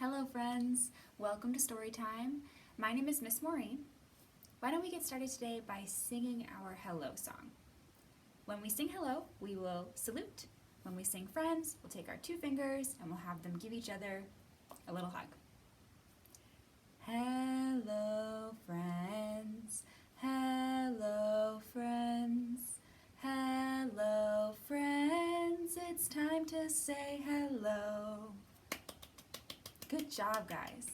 Hello friends, welcome to Storytime. My name is Miss Maureen. Why don't we get started today by singing our hello song. When we sing hello, we will salute. When we sing friends, we'll take our two fingers and we'll have them give each other a little hug. Hello friends, hello friends, hello friends, it's time to say hello. Good job, guys.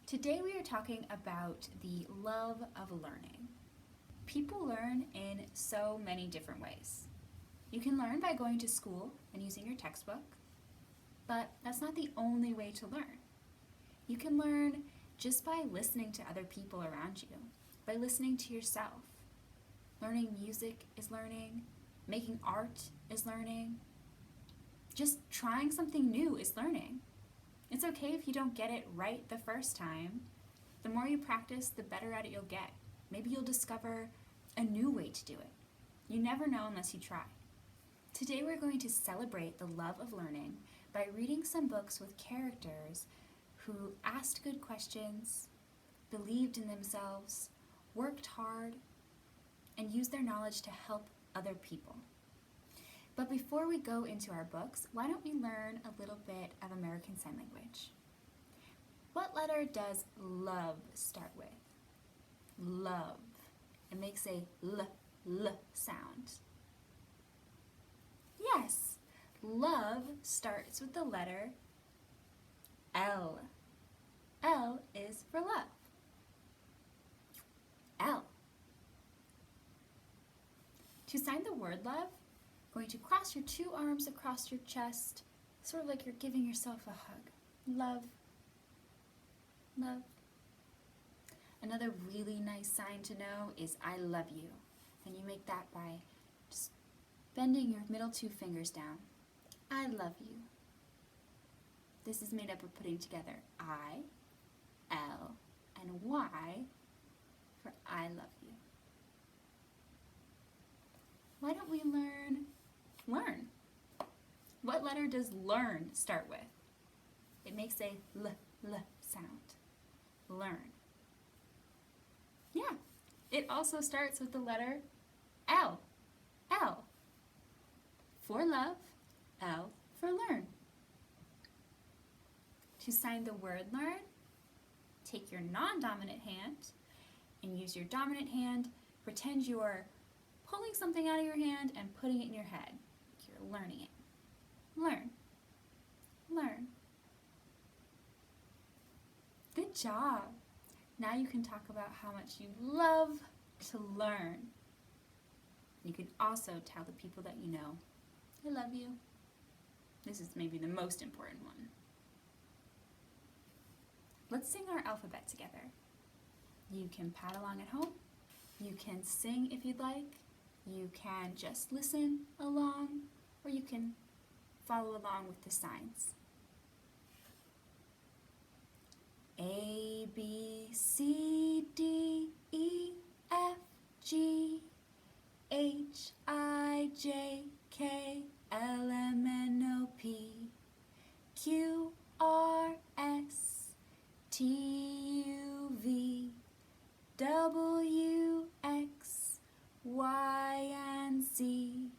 Today we are talking about the love of learning. People learn in so many different ways. You can learn by going to school and using your textbook, but that's not the only way to learn. You can learn just by listening to other people around you, by listening to yourself. Learning music is learning, making art is learning. Just trying something new is learning. It's okay if you don't get it right the first time. The more you practice, the better at it you'll get. Maybe you'll discover a new way to do it. You never know unless you try. Today we're going to celebrate the love of learning by reading some books with characters who asked good questions, believed in themselves, worked hard, and used their knowledge to help other people. But before we go into our books, why don't we learn a little bit of American Sign Language? What letter does love start with? Love. It makes a l sound. Yes, love starts with the letter L. L is for love. L. To sign the word love, going to cross your two arms across your chest, sort of like you're giving yourself a hug. Love. Love. Another really nice sign to know is I love you. And you make that by just bending your middle two fingers down. I love you. This is made up of putting together I, L, and Y for I love you. Why don't we learn? What letter does learn start with? It makes a l sound. Learn. Yeah, it also starts with the letter L. L. For love, L for learn. To sign the word learn, take your non-dominant hand and use your dominant hand. Pretend you're pulling something out of your hand and putting it in your head. You're learning it. Learn. Learn. Good job. Now you can talk about how much you love to learn. You can also tell the people that you know, I love you. This is maybe the most important one. Let's sing our alphabet together. You can pad along at home. You can sing if you'd like. You can just listen along, or you can follow along with the signs. A, B, C, D, E, F, G, H, I, J, K, L, M, N, O, P, Q, R, S, T, U, V, W, X, Y, and Z.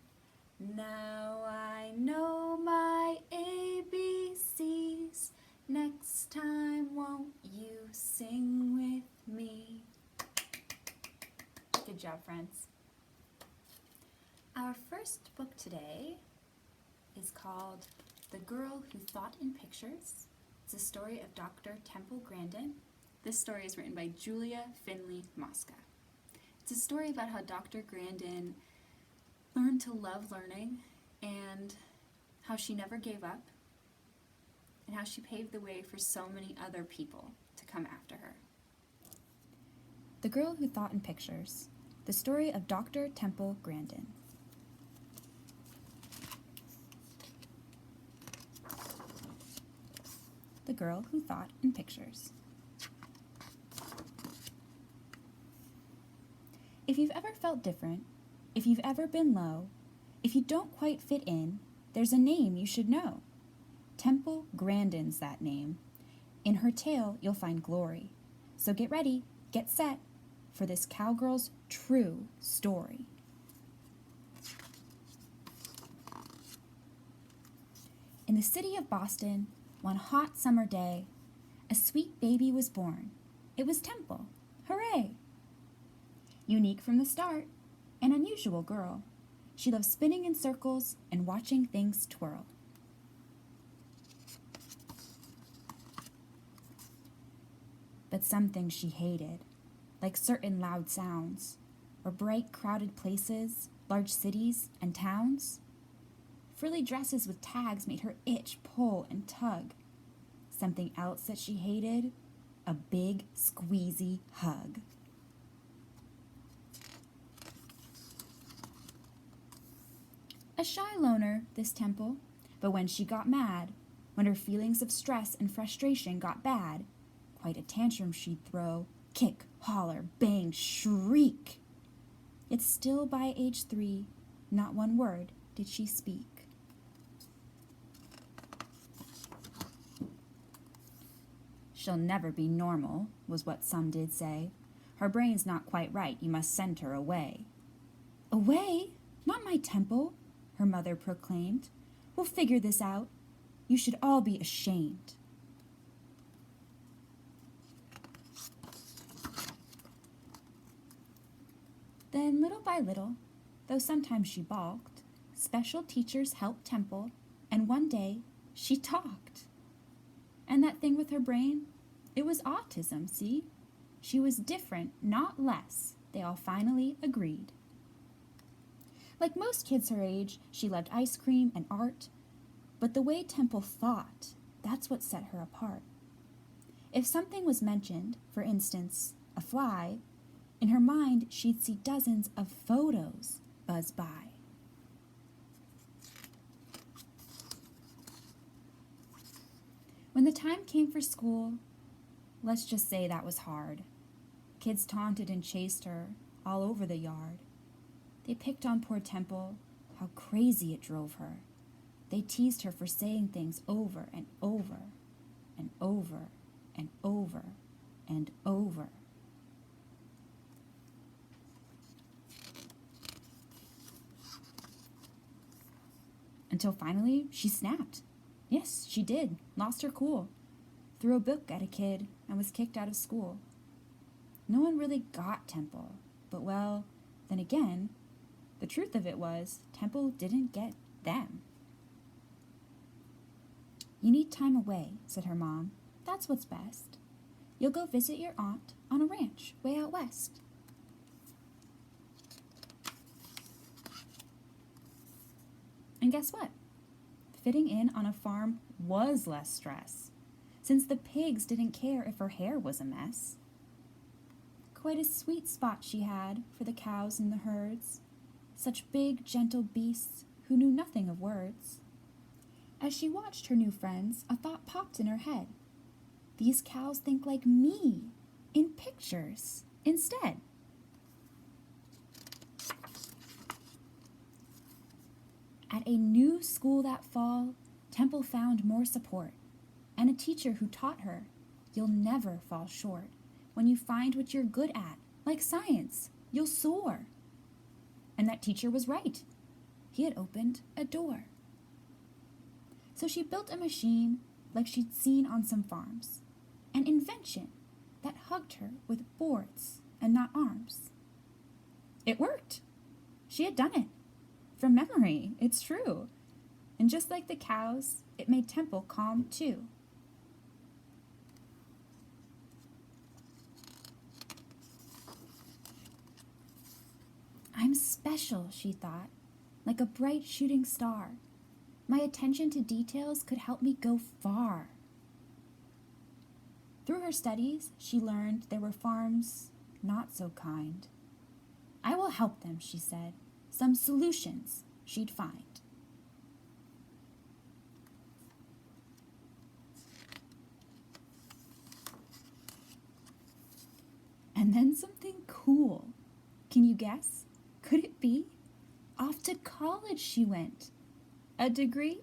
Now I know my ABCs. Next time, won't you sing with me? Good job, friends. Our first book today is called The Girl Who Thought in Pictures. It's a story of Dr. Temple Grandin. This story is written by Julia Finley Mosca. It's a story about how Dr. Grandin learned to love learning and how she never gave up and how she paved the way for so many other people to come after her. The Girl Who Thought in Pictures, the story of Dr. Temple Grandin. The Girl Who Thought in Pictures. If you've ever felt different, if you've ever been low, if you don't quite fit in, there's a name you should know. Temple Grandin's that name. In her tale, you'll find glory. So get ready, get set for this cowgirl's true story. In the city of Boston, one hot summer day, a sweet baby was born. It was Temple. Hooray! Unique from the start, an unusual girl. She loved spinning in circles and watching things twirl. But some things she hated, like certain loud sounds, or bright, crowded places, large cities, and towns. Frilly dresses with tags made her itch, pull, and tug. Something else that she hated, a big, squeezy hug. A shy loner, this Temple, but when she got mad, when her feelings of stress and frustration got bad, quite a tantrum she'd throw, kick, holler, bang, shriek. Yet still by age 3, not one word did she speak. She'll never be normal, was what some did say. Her brain's not quite right, you must send her away. Away? Not my Temple, her mother proclaimed. We'll figure this out. You should all be ashamed. Then, little by little, though sometimes she balked, special teachers helped Temple, and one day she talked. And that thing with her brain, it was autism, see? She was different, not less, they all finally agreed. Like most kids her age, she loved ice cream and art, but the way Temple thought, that's what set her apart. If something was mentioned, for instance, a fly, in her mind she'd see dozens of photos buzz by. When the time came for school, let's just say that was hard. Kids taunted and chased her all over the yard. They picked on poor Temple, how crazy it drove her. They teased her for saying things over and over and over and over and over. Until finally she snapped. Yes, she did. Lost her cool. Threw a book at a kid and was kicked out of school. No one really got Temple, but well, then again, the truth of it was, Temple didn't get them. You need time away, said her mom. That's what's best. You'll go visit your aunt on a ranch way out west. And guess what? Fitting in on a farm was less stress, since the pigs didn't care if her hair was a mess. Quite a sweet spot she had for the cows and the herds, such big, gentle beasts who knew nothing of words. As she watched her new friends, a thought popped in her head. These cows think like me, in pictures, instead. At a new school that fall, Temple found more support, and a teacher who taught her, you'll never fall short. When you find what you're good at, like science, you'll soar. And that teacher was right. He had opened a door. So she built a machine like she'd seen on some farms, an invention that hugged her with boards and not arms. It worked. She had done it. From memory, it's true. And just like the cows, it made Temple calm too. I'm special, she thought, like a bright shooting star. My attention to details could help me go far. Through her studies, she learned there were farms not so kind. I will help them, she said. Some solutions she'd find. And then something cool. Can you guess? Could it be? Off to college she went. A degree?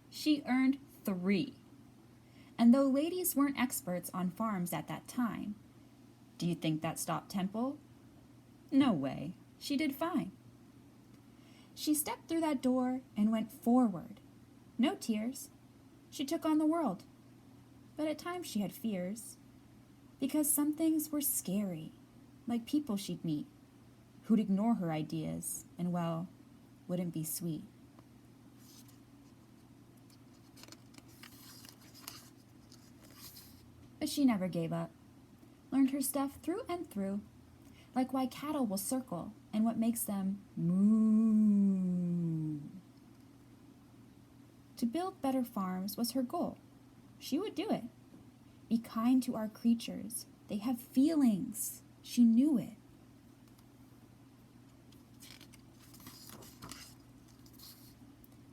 She earned 3. And though ladies weren't experts on farms at that time, do you think that stopped Temple? No way. She did fine. She stepped through that door and went forward. No tears. She took on the world. But at times she had fears. Because some things were scary, like people she'd meet, who'd ignore her ideas and, well, wouldn't be sweet. But she never gave up. Learned her stuff through and through, like why cattle will circle and what makes them moo. To build better farms was her goal. She would do it. Be kind to our creatures. They have feelings. She knew it.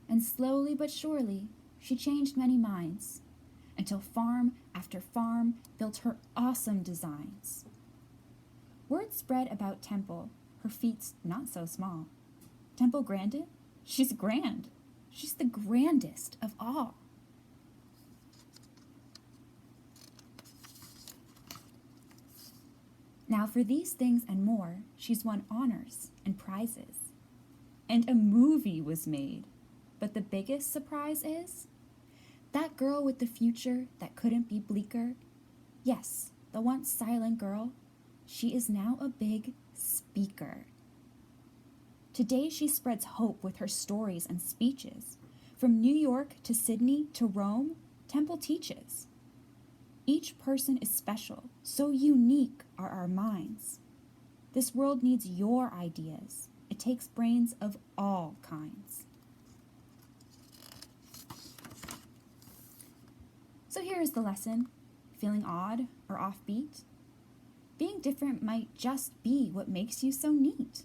And slowly but surely, she changed many minds, until farm after farm built her awesome designs. Word spread about Temple, her feats not so small. Temple Grandin? She's grand. She's the grandest of all. Now for these things and more, she's won honors and prizes. And a movie was made. But the biggest surprise is, that girl with the future that couldn't be bleaker, yes, the once silent girl, she is now a big speaker. Today she spreads hope with her stories and speeches. From New York to Sydney to Rome, Temple teaches. Each person is special, so unique are our minds. This world needs your ideas. It takes brains of all kinds. So here is the lesson. Feeling odd or offbeat? Being different might just be what makes you so neat.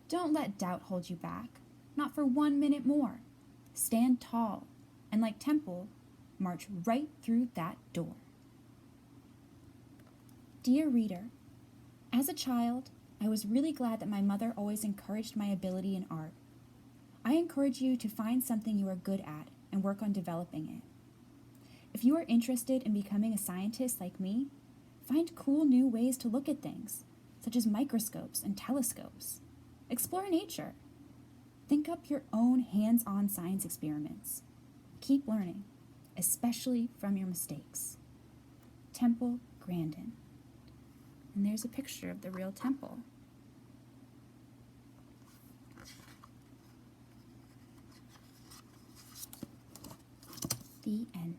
Don't let doubt hold you back, not for 1 minute more. Stand tall, and like Temple, march right through that door. Dear reader, as a child, I was really glad that my mother always encouraged my ability in art. I encourage you to find something you are good at and work on developing it. If you are interested in becoming a scientist like me, find cool new ways to look at things, such as microscopes and telescopes. Explore nature. Think up your own hands-on science experiments. Keep learning, especially from your mistakes. Temple Grandin. And there's a picture of the real Temple. The end.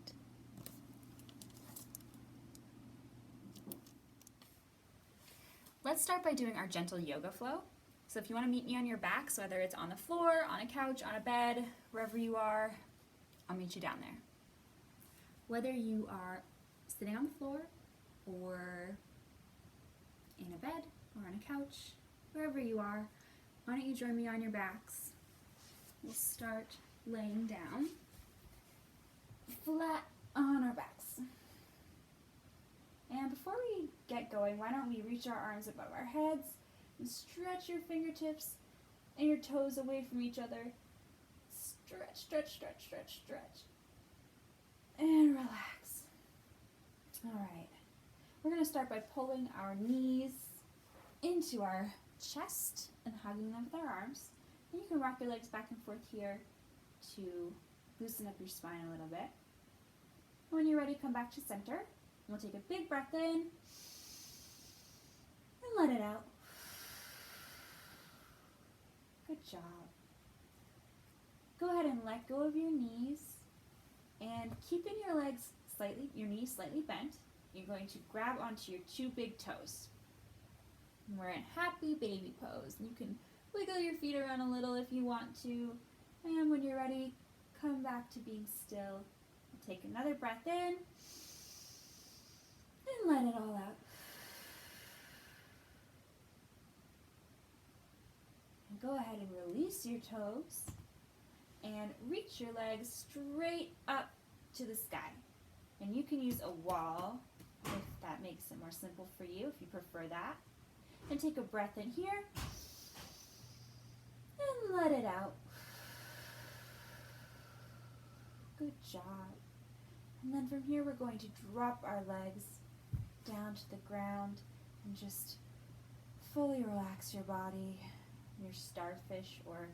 Let's start by doing our gentle yoga flow. So if you want to meet me on your backs, whether it's on the floor, on a couch, on a bed, wherever you are, I'll meet you down there. Whether you are sitting on the floor or in a bed or on a couch, wherever you are, why don't you join me on your backs? We'll start laying down flat on our backs. And before we get going, why don't we reach our arms above our heads and stretch your fingertips and your toes away from each other. Stretch, stretch, stretch, stretch, stretch. And relax. All right. We're going to start by pulling our knees into our chest and hugging them with our arms. And you can rock your legs back and forth here to loosen up your spine a little bit. When you're ready, come back to center. We'll take a big breath in and let it out. Good job. Go ahead and let go of your knees, and keeping your knees slightly bent, you're going to grab onto your 2 big toes. And we're in happy baby pose. You can wiggle your feet around a little if you want to, and when you're ready, come back to being still. Take another breath in. And let it all out. And go ahead and release your toes and reach your legs straight up to the sky. And you can use a wall if that makes it more simple for you, if you prefer that. And take a breath in here and let it out. Good job. And then from here we're going to drop our legs down to the ground and just fully relax your body, your starfish or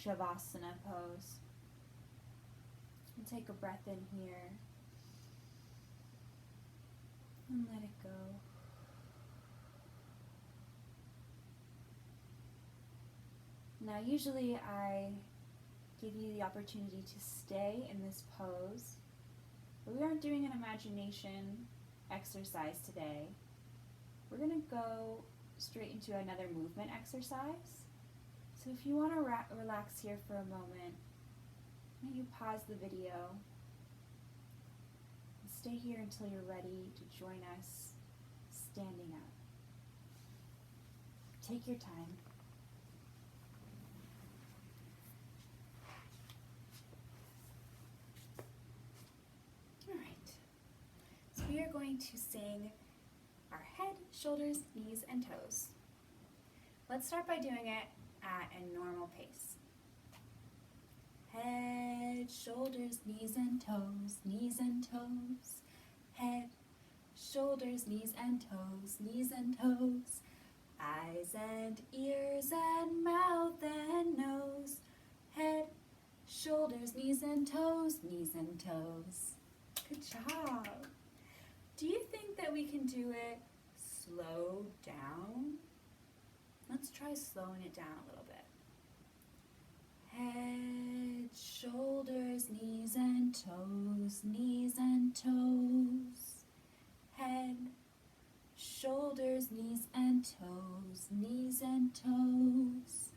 shavasana pose. And take a breath in here and let it go. Now usually I give you the opportunity to stay in this pose, but we aren't doing an imagination exercise today. We're going to go straight into another movement exercise. So if you want to relax here for a moment, why don't you pause the video and stay here until you're ready to join us standing up. Take your time. We are going to sing our head, shoulders, knees, and toes. Let's start by doing it at a normal pace. Head, shoulders, knees, and toes, knees and toes. Head, shoulders, knees, and toes, knees and toes. Eyes and ears and mouth and nose. Head, shoulders, knees, and toes, knees and toes. Good job. Do you think that we can do it slow down? Let's try slowing it down a little bit. Head, shoulders, knees and toes, knees and toes. Head, shoulders, knees and toes, knees and toes.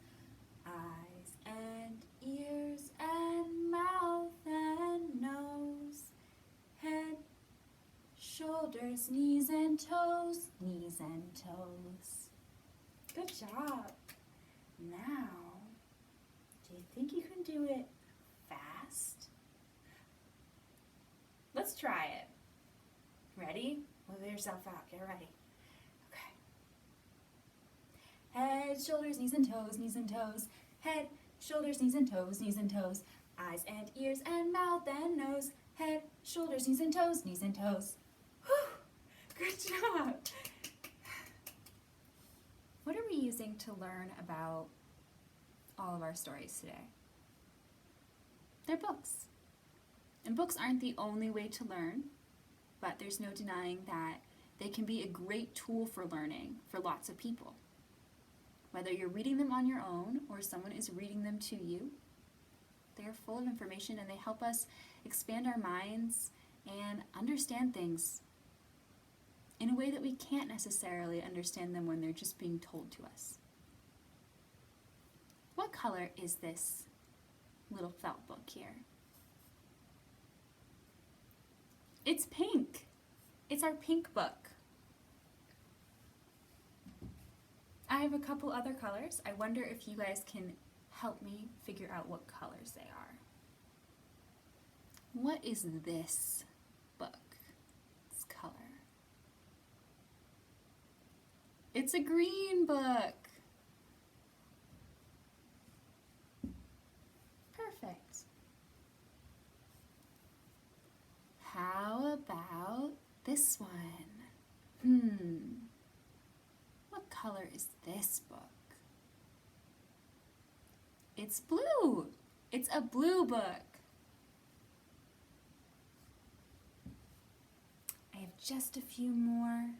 Eyes and ears and mouth and nose. Head, shoulders, knees and toes, knees and toes. Good job. Now, do you think you can do it fast? Let's try it. Ready? Move yourself out. Get ready. Okay. Head, shoulders, knees and toes, knees and toes. Head, shoulders, knees and toes, knees and toes. Eyes and ears and mouth and nose. Head, shoulders, knees and toes, knees and toes. Good job. What are we using to learn about all of our stories today? They're books. And books aren't the only way to learn, but there's no denying that they can be a great tool for learning for lots of people. Whether you're reading them on your own or someone is reading them to you, they're full of information and they help us expand our minds and understand things in a way that we can't necessarily understand them when they're just being told to us. What color is this little felt book here? It's pink. It's our pink book. I have a couple other colors. I wonder if you guys can help me figure out what colors they are. What is this book? This color. It's a green book. Perfect. How about this one? What color is this book? It's blue. It's a blue book. I have just a few more.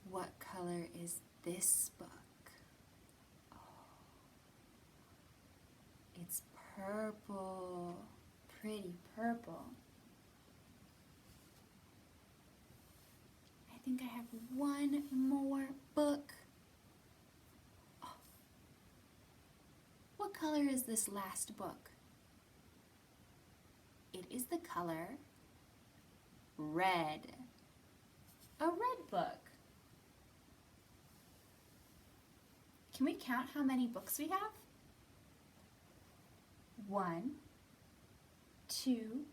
What color is this book? Oh, it's purple. Pretty purple. I think I have one more book. Oh. What color is this last book? It is the color red. A red book. Can we count how many books we have? 1, 2,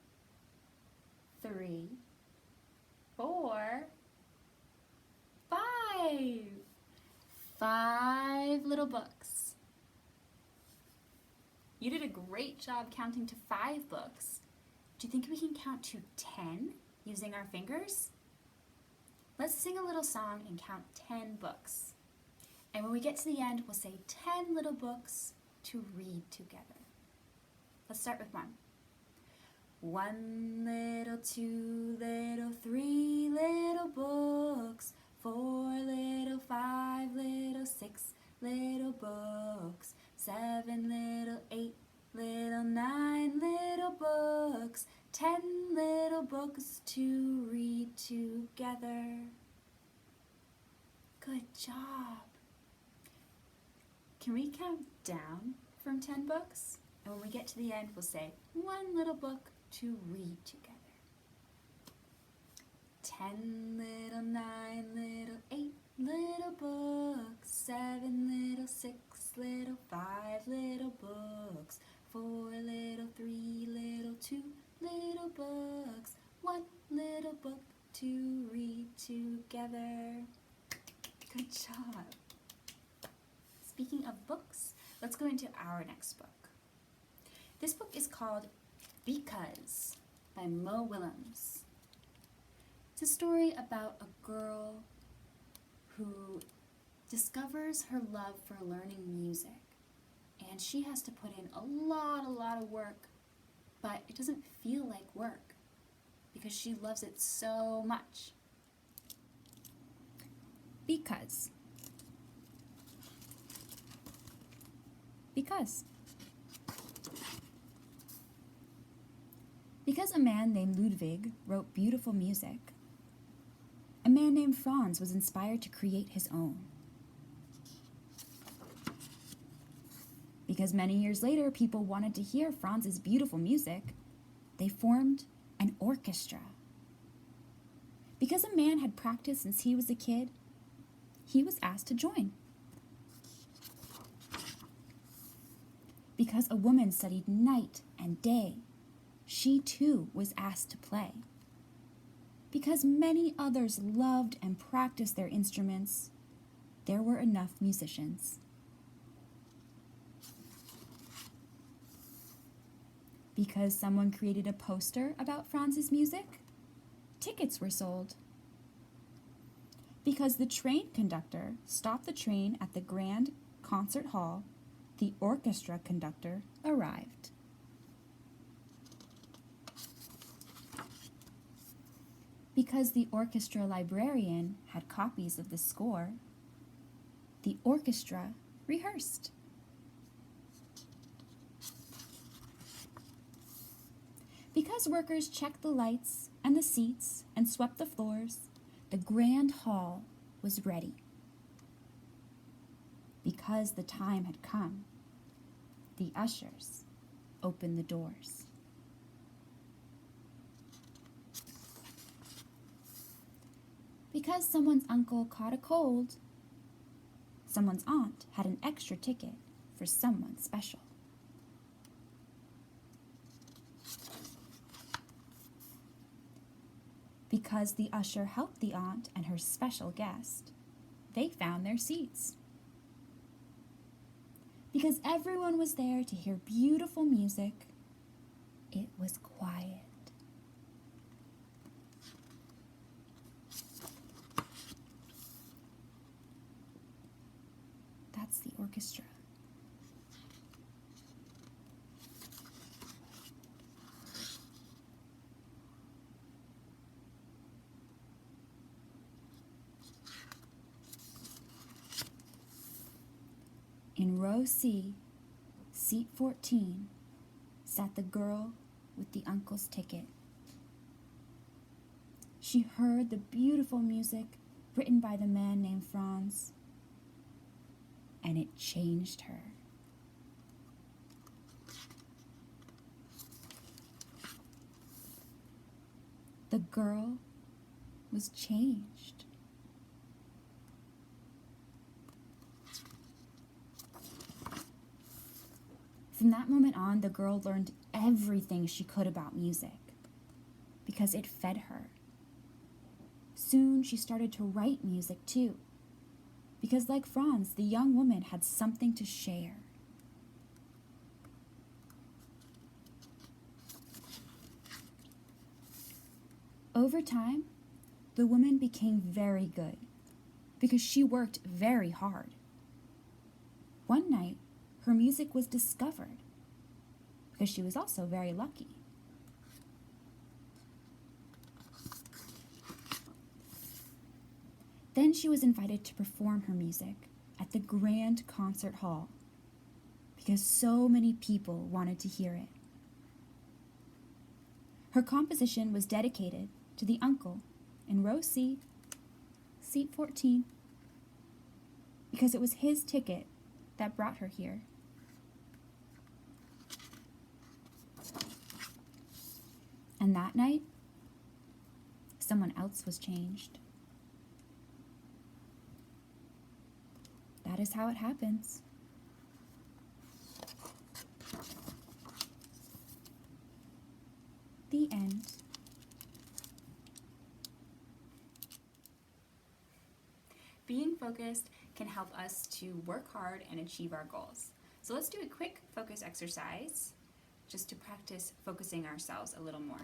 3, 4, 5. 5 little books. You did a great job counting to 5 books. Do you think we can count to 10 using our fingers? Let's sing a little song and count 10 books. And when we get to the end, we'll say 10 little books to read together. Let's start with 1. 1 little, 2 little, 3 little books, 4 little, 5 little, 6 little books, 7 little, 8 little, 9 little books, 10 little books to read together. Good job. Can we count down from 10 books? And when we get to the end, we'll say 1 little book to read together. 10 little, 9 little, 8 little books, 7 little, 6 little, 5 little books, 4 little, 3 little, 2 little books, 1 little book to read together. Good job. Speaking of books, let's go into our next book. This book is called Because by Willems. It's a story about a girl who discovers her love for learning music, and she has to put in a lot of work, but it doesn't feel like work because she loves it so much. Because a man named Ludwig wrote beautiful music, a man named Franz was inspired to create his own. Because many years later, people wanted to hear Franz's beautiful music, they formed an orchestra. Because a man had practiced since he was a kid, he was asked to join. Because a woman studied night and day, she too was asked to play. Because many others loved and practiced their instruments, there were enough musicians. Because someone created a poster about Franz's music, tickets were sold. Because the train conductor stopped the train at the Grand Concert Hall, the orchestra conductor arrived. Because the orchestra librarian had copies of the score, the orchestra rehearsed. Because workers checked the lights and the seats and swept the floors, the grand hall was ready. Because the time had come, the ushers opened the doors. Because someone's uncle caught a cold, someone's aunt had an extra ticket for someone special. Because the usher helped the aunt and her special guest, they found their seats. Because everyone was there to hear beautiful music, it was quiet. That's the orchestra. In row C, seat 14, sat the girl with the uncle's ticket. She heard the beautiful music written by the man named Franz, and it changed her. The girl was changed. From that moment on, the girl learned everything she could about music because it fed her. Soon she started to write music too, because like Franz, the young woman had something to share. Over time, the woman became very good because she worked very hard. One night, her music was discovered because she was also very lucky. Then she was invited to perform her music at the Grand Concert Hall because so many people wanted to hear it. Her composition was dedicated to the uncle in row C, seat 14, because it was his ticket that brought her here. And that night, someone else was changed. That is how it happens. The end. Being focused can help us to work hard and achieve our goals. So let's do a quick focus exercise just to practice focusing ourselves a little more.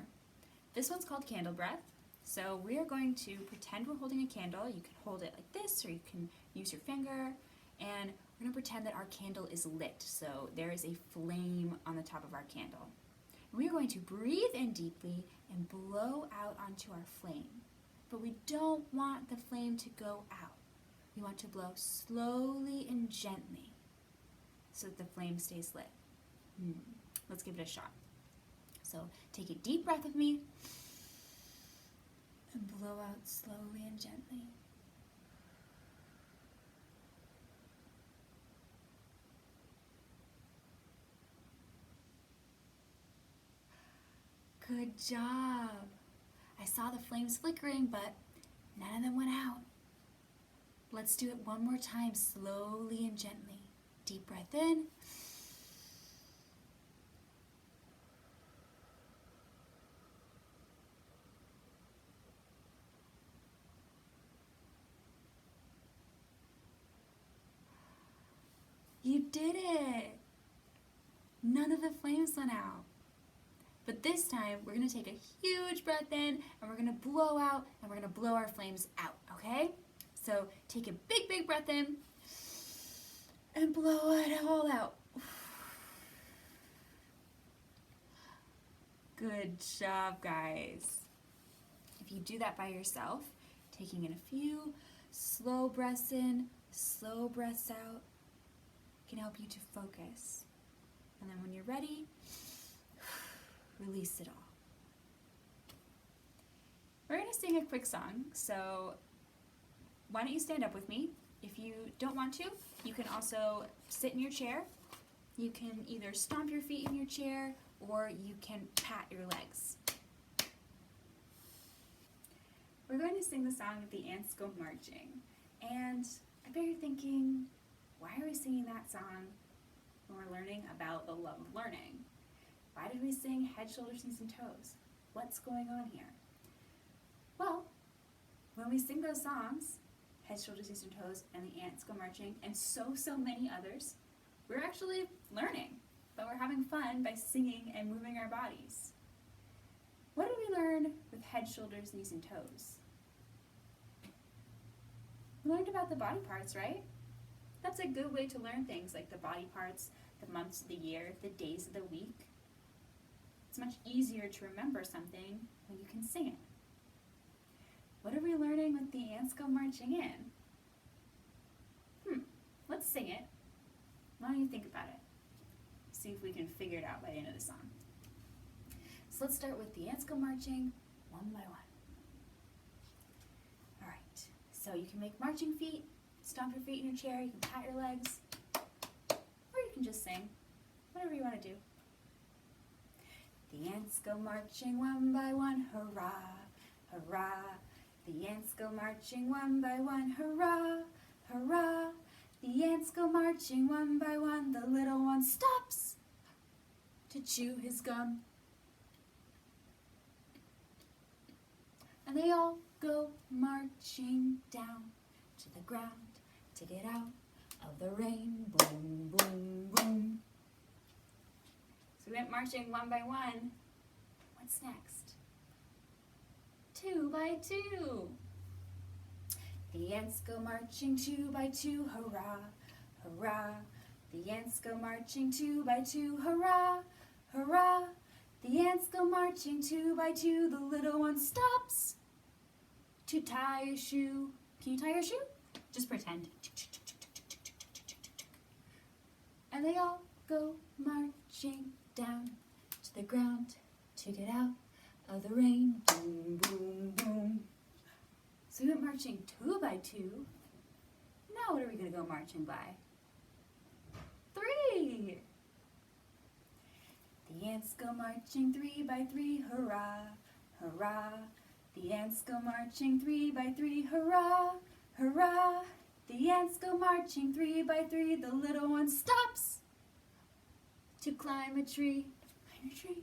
This one's called candle breath. So we are going to pretend we're holding a candle. You can hold it like this, or you can use your finger. And we're going to pretend that our candle is lit. So there is a flame on the top of our candle. We are going to breathe in deeply and blow out onto our flame. But we don't want the flame to go out. We want to blow slowly and gently so that the flame stays lit. Let's give it a shot. So take a deep breath with me and blow out slowly and gently. Good job. I saw the flames flickering, but none of them went out. Let's do it one more time, slowly and gently. Deep breath in. You did it! None of the flames went out. But this time, we're going to take a huge breath in, and we're going to blow out, and we're going to blow our flames out, okay? So take a big, big breath in, and blow it all out. Good job, guys. If you do that by yourself, taking in a few slow breaths in, slow breaths out, can help you to focus. And then when you're ready, release it all. We're going to sing a quick song, so why don't you stand up with me? If you don't want to, you can also sit in your chair. You can either stomp your feet in your chair or you can pat your legs. We're going to sing the song The Ants Go Marching. And I bet you're thinking, why are we singing that song when we're learning about the love of learning? Why did we sing Head, Shoulders, Knees, and Toes? What's going on here? Well, when we sing those songs, Head, Shoulders, Knees, and Toes, and The Ants Go Marching, and so many others, we're actually learning, but we're having fun by singing and moving our bodies. What did we learn with Head, Shoulders, Knees, and Toes? We learned about the body parts, right? That's a good way to learn things like the body parts, the months of the year, the days of the week. It's much easier to remember something when you can sing it. What are we learning with The Ants Go Marching In? Let's sing it. Why don't you think about it? See if we can figure it out by the end of the song. So let's start with The Ants Go Marching one by one. All right, so you can make marching feet, stomp your feet in your chair, you can pat your legs, or you can just sing, whatever you want to do. The ants go marching one by one, hurrah, hurrah. The ants go marching one by one, hurrah, hurrah. The ants go marching one by one, the little one stops to chew his gum. And they all go marching down to the ground to get out of the rain, boom, boom, boom. So we went marching one by one. What's next? 2. by two. The ants go marching 2 by 2, hurrah, hurrah. The ants go marching 2 by 2, hurrah, hurrah. The ants go marching 2 by 2, the little one stops to tie a shoe. Can you tie your shoe? Just pretend. And they all go marching down to the ground to get out of the rain. Boom, boom, boom. So we went marching 2 by 2. Now what are we going to go marching by? 3. The ants go marching 3 by 3, hurrah, hurrah. The ants go marching 3 by 3, hurrah, hurrah. The ants go marching 3 by 3, the little one stops to climb a tree. Climb a tree.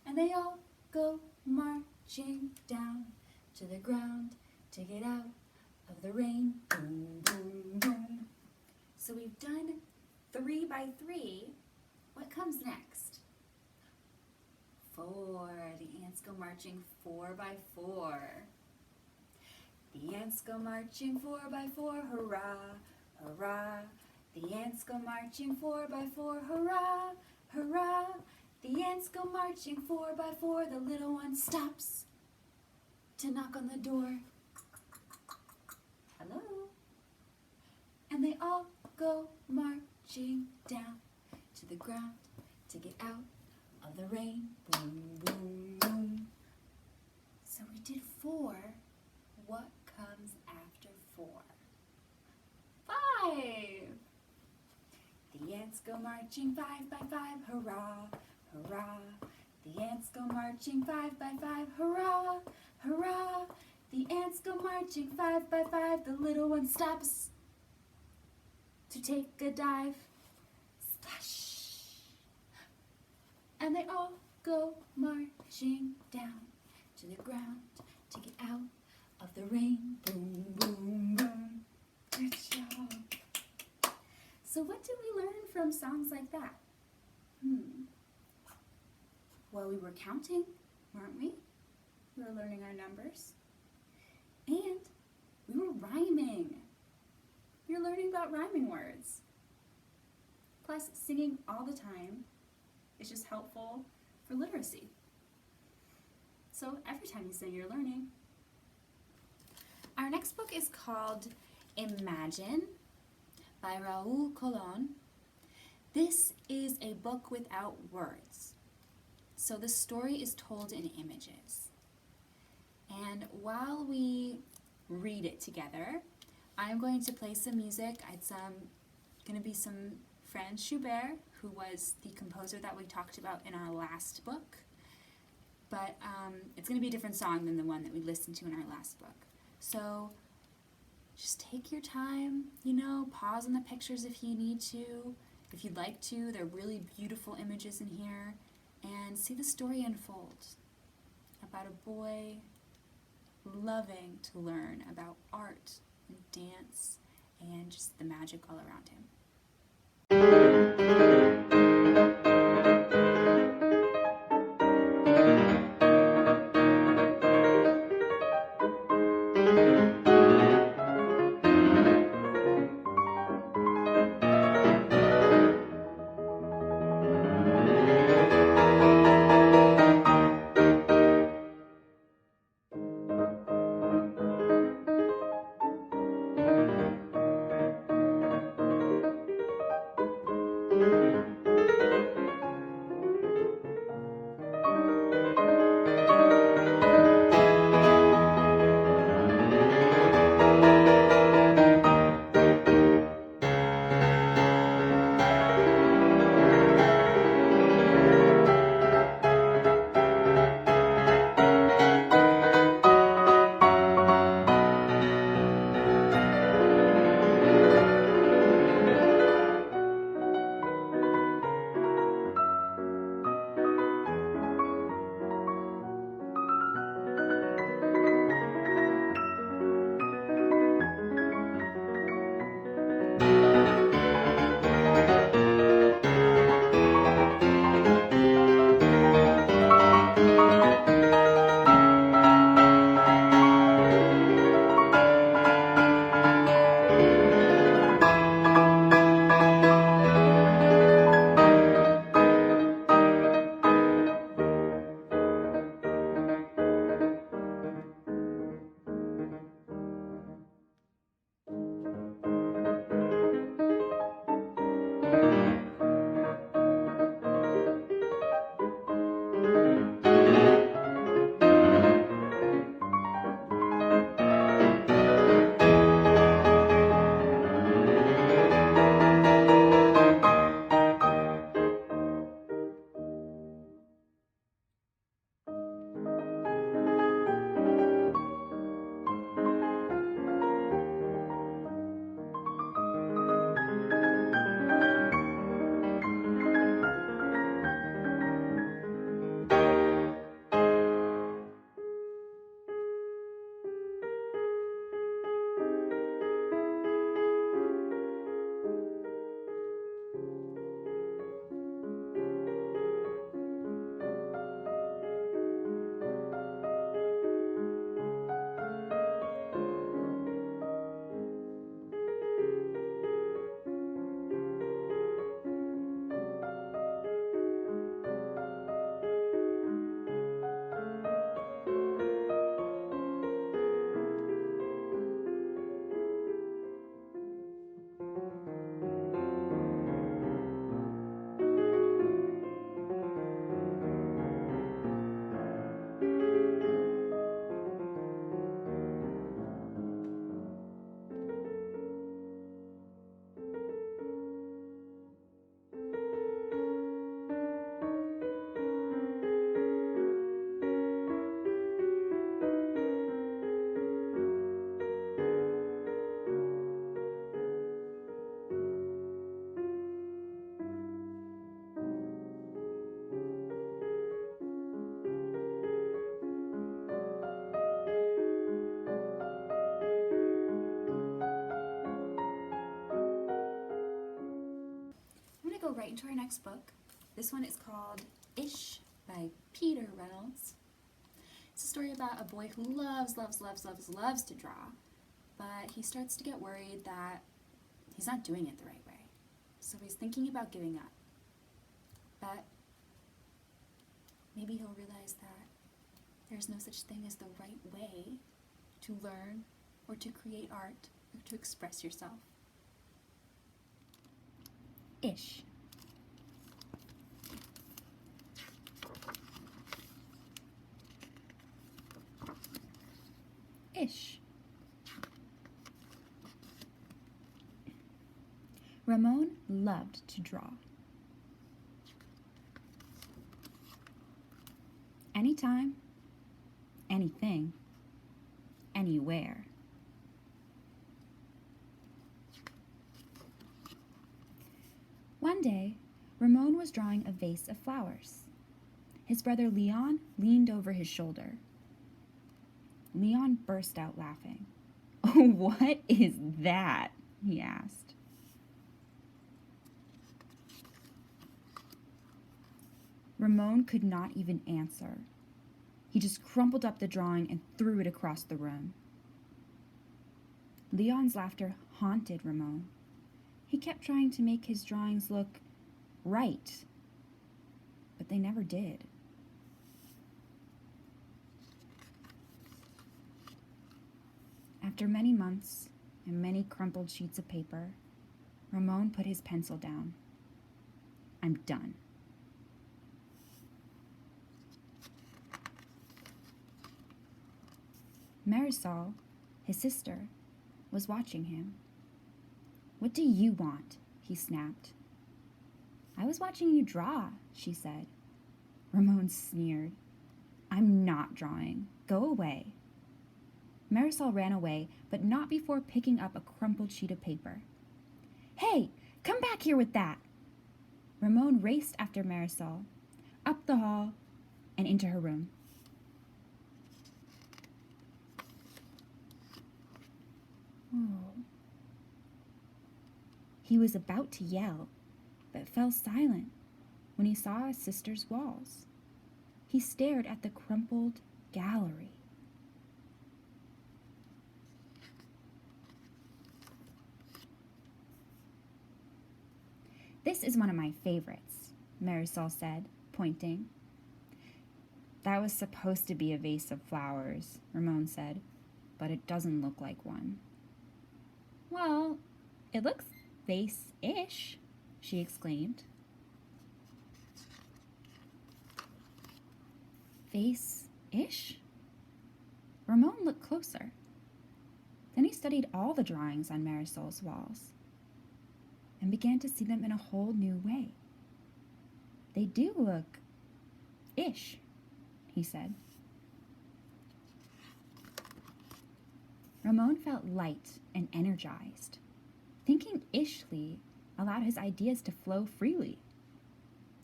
And they all go marching down to the ground to get out of the rain. Boom, boom, boom. So we've done 3 by 3. What comes next? 4. The ants go marching 4 by 4. The ants go marching 4 by 4, hurrah, hurrah. The ants go marching 4 by 4, hurrah, hurrah. The ants go marching 4 by 4, the little one stops to knock on the door. Hello. And they all go marching down to the ground to get out of the rain. Boom, boom, boom. So we did 4. What comes after 4? 5. The ants go marching 5 by 5, hurrah, hurrah. The ants go marching 5 by 5, hurrah, hurrah. The ants go marching 5 by 5, the little one stops to take a dive. Splash! And they all go marching down to the ground to get out of the rain. Boom, boom, boom. Good job. So what did we learn from songs like that? Well, we were counting, weren't we? We were learning our numbers. And we were rhyming. We were learning about rhyming words. Plus, singing all the time is just helpful for literacy. So every time you sing, you're learning. Our next book is called Imagine by Raul. This is a book without words. So the story is told in images. And while we read it together, I'm going to play some music. It's going to be some Franz Schubert, who was the composer that we talked about in our last book. But it's going to be a different song than the one that we listened to in our last book. So just take your time, pause on the pictures if you need to. If you'd like to, there are really beautiful images in here. And see the story unfold about a boy loving to learn about art and dance and just the magic all around him. right into our next book. This one is called Ish by Peter Reynolds. It's a story about a boy who loves to draw, but he starts to get worried that he's not doing it the right way. So he's thinking about giving up. But maybe he'll realize that there's no such thing as the right way to learn or to create art or to express yourself. Ish. Ish. Ramon loved to draw. Anytime, anything, anywhere. One day, Ramon was drawing a vase of flowers. His brother Leon leaned over his shoulder. Leon burst out laughing. "Oh, what is that?" he asked. Ramon could not even answer. He just crumpled up the drawing and threw it across the room. Leon's laughter haunted Ramon. He kept trying to make his drawings look right, but they never did. After many months and many crumpled sheets of paper, Ramon put his pencil down. "I'm done." Marisol, his sister, was watching him. "What do you want?" he snapped. "I was watching you draw," she said. Ramon sneered. "I'm not drawing. Go away." Marisol ran away, but not before picking up a crumpled sheet of paper. "Hey, come back here with that!" Ramon raced after Marisol, up the hall, and into her room. Oh. He was about to yell, but fell silent when he saw his sister's walls. He stared at the crumpled gallery. "This is one of my favorites," Marisol said, pointing. "That was supposed to be a vase of flowers," Ramon said, "but it doesn't look like one." "Well, it looks vase-ish," she exclaimed. Vase-ish? Ramon looked closer. Then he studied all the drawings on Marisol's walls and began to see them in a whole new way. "They do look ish," he said. Ramon felt light and energized. Thinking ishly allowed his ideas to flow freely.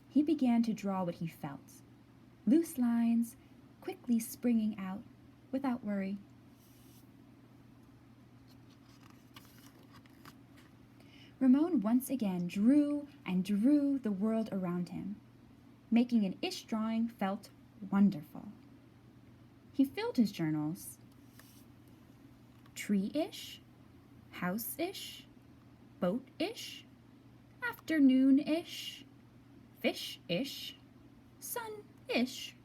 He began to draw what he felt, loose lines quickly springing out without worry. Ramon once again drew and drew the world around him. Making an ish drawing felt wonderful. He filled his journals. Tree-ish, house-ish, boat-ish, afternoon-ish, fish-ish, sun-ish.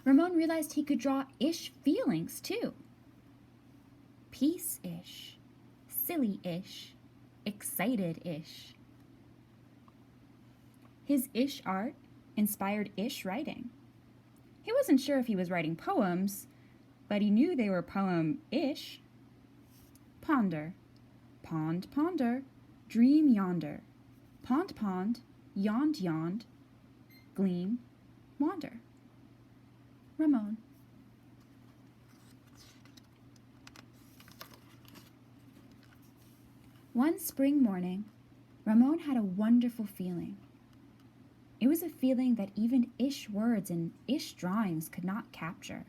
Ramon realized he could draw ish feelings too. Peace-ish, silly-ish, excited-ish. His ish art inspired ish writing. He wasn't sure if he was writing poems, but he knew they were poem-ish. Ponder, pond, ponder, dream yonder, pond, pond, yond, yond, gleam, wander. Ramon. One spring morning, Ramon had a wonderful feeling. It was a feeling that even ish words and ish drawings could not capture.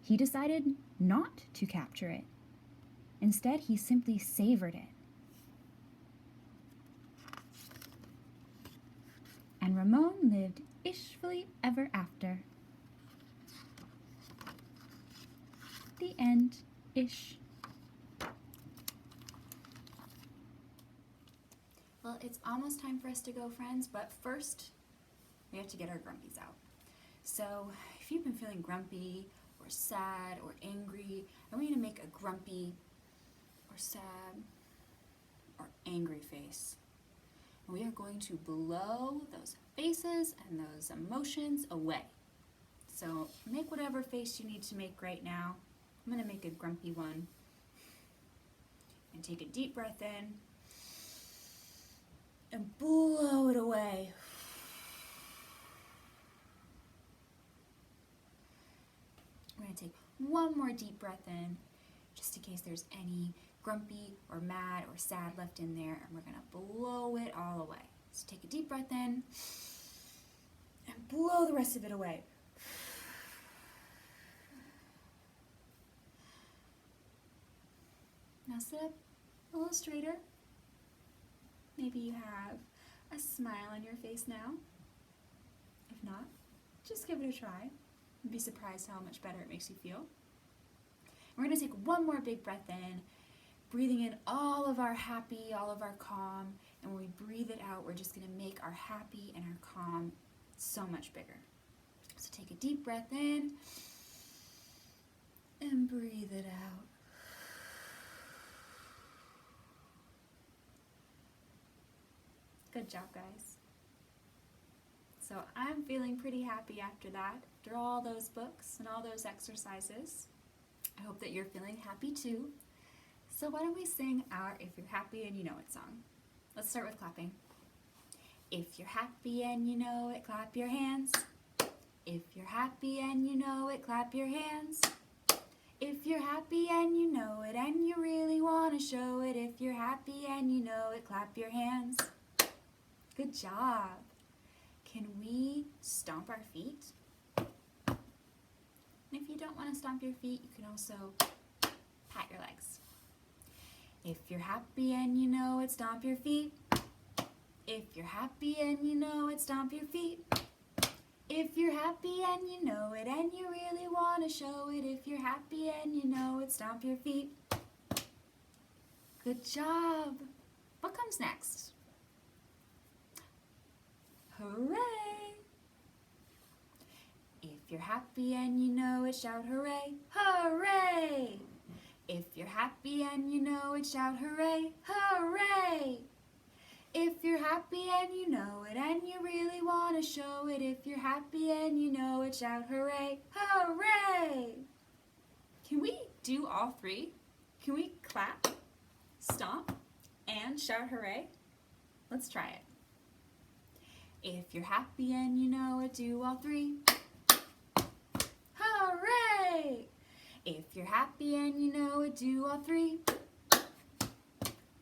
He decided not to capture it. Instead, he simply savored it. And Ramon lived ishfully ever after. The end. Ish. Well, it's almost time for us to go, friends, but first, we have to get our grumpies out. So, if you've been feeling grumpy, or sad, or angry, I want you to make a grumpy, or sad, or angry face. And we are going to blow those faces and those emotions away. So, make whatever face you need to make right now. I'm going to make a grumpy one. And take a deep breath in. And blow it away. We're going to take one more deep breath in, just in case there's any grumpy or mad or sad left in there, and we're going to blow it all away. So take a deep breath in, and blow the rest of it away. Now sit up a little straighter. Maybe you have a smile on your face now. If not, just give it a try. You'd be surprised how much better it makes you feel. We're going to take one more big breath in, breathing in all of our happy, all of our calm, and when we breathe it out, we're just going to make our happy and our calm so much bigger. So take a deep breath in, and breathe it out. Good job, guys. So I'm feeling pretty happy after that, after all those books and all those exercises. I hope that you're feeling happy too. So why don't we sing our If You're Happy and You Know It song. Let's start with clapping. If you're happy and you know it, clap your hands. If you're happy and you know it, clap your hands. If you're happy and you know it and you really want to show it, if you're happy and you know it, clap your hands. Good job. Can we stomp our feet? And if you don't want to stomp your feet, you can also pat your legs. If you're happy and you know it, stomp your feet. If you're happy and you know it, stomp your feet. If you're happy and you know it and you really want to show it, if you're happy and you know it, stomp your feet. Good job. What comes next? Hooray! If you're happy and you know it, shout hooray, hooray! If you're happy and you know it, shout hooray, hooray! If you're happy and you know it and you really want to show it, if you're happy and you know it, shout hooray, hooray! Can we do all three? Can we clap, stomp, and shout hooray? Let's try it. If you're happy and you know it, do all three. Hooray! If you're happy and you know it, do all three.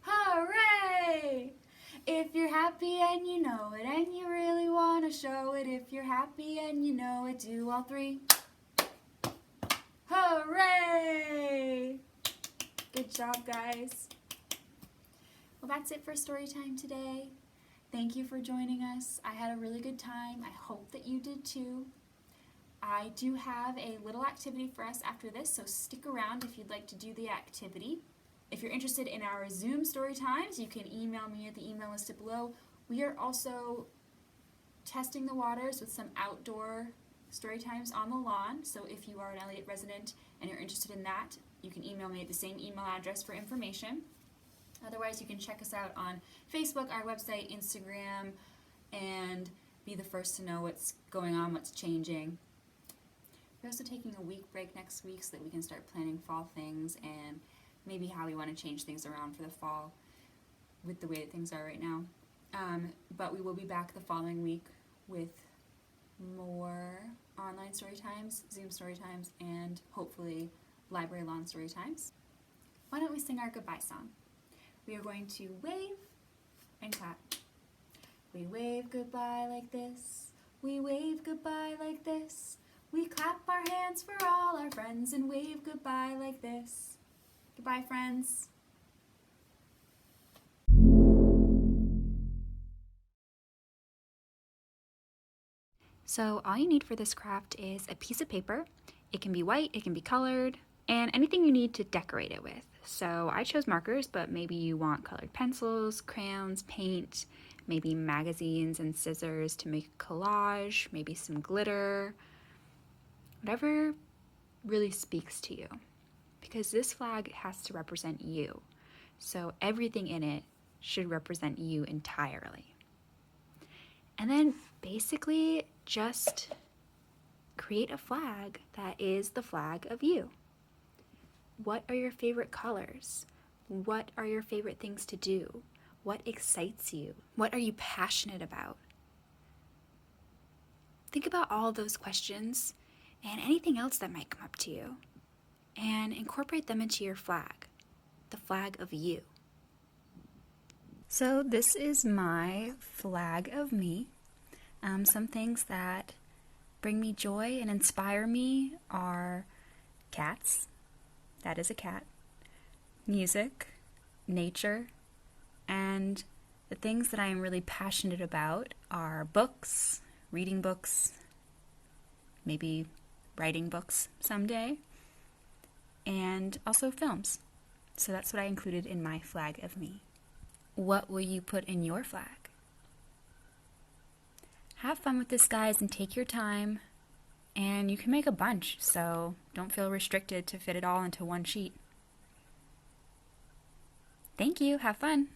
Hooray! If you're happy and you know it and you really want to show it, if you're happy and you know it, do all three. Hooray! Good job, guys. Well, that's it for story time today. Thank you for joining us. I had a really good time. I hope that you did too. I do have a little activity for us after this, so stick around if you'd like to do the activity. If you're interested in our Zoom story times, you can email me at the email listed below. We are also testing the waters with some outdoor story times on the lawn, so if you are an Elliott resident and you're interested in that, you can email me at the same email address for information. Otherwise, you can check us out on Facebook, our website, Instagram, and be the first to know what's going on, what's changing. We're also taking a week break next week so that we can start planning fall things and maybe how we want to change things around for the fall with the way that things are right now. But we will be back the following week with more online story times, Zoom story times, and hopefully library lawn story times. Why don't we sing our goodbye song? We are going to wave and clap. We wave goodbye like this. We wave goodbye like this. We clap our hands for all our friends and wave goodbye like this. Goodbye, friends. So all you need for this craft is a piece of paper. It can be white, it can be colored, and anything you need to decorate it with. So I chose markers, but maybe you want colored pencils, crayons, paint, maybe magazines and scissors to make a collage, maybe some glitter, whatever really speaks to you. Because this flag has to represent you. So everything in it should represent you entirely. And then basically just create a flag that is the flag of you. What are your favorite colors? What are your favorite things to do? What excites you? What are you passionate about? Think about all of those questions and anything else that might come up to you, and incorporate them into your flag, the flag of you. So this is my flag of me. Some things that bring me joy and inspire me are cats, that is a cat, music, nature, and the things that I am really passionate about are books, reading books, maybe writing books someday, and also films. So that's what I included in my flag of me. What will you put in your flag? Have fun with this, guys, and take your time. And you can make a bunch, so don't feel restricted to fit it all into one sheet. Thank you. Have fun.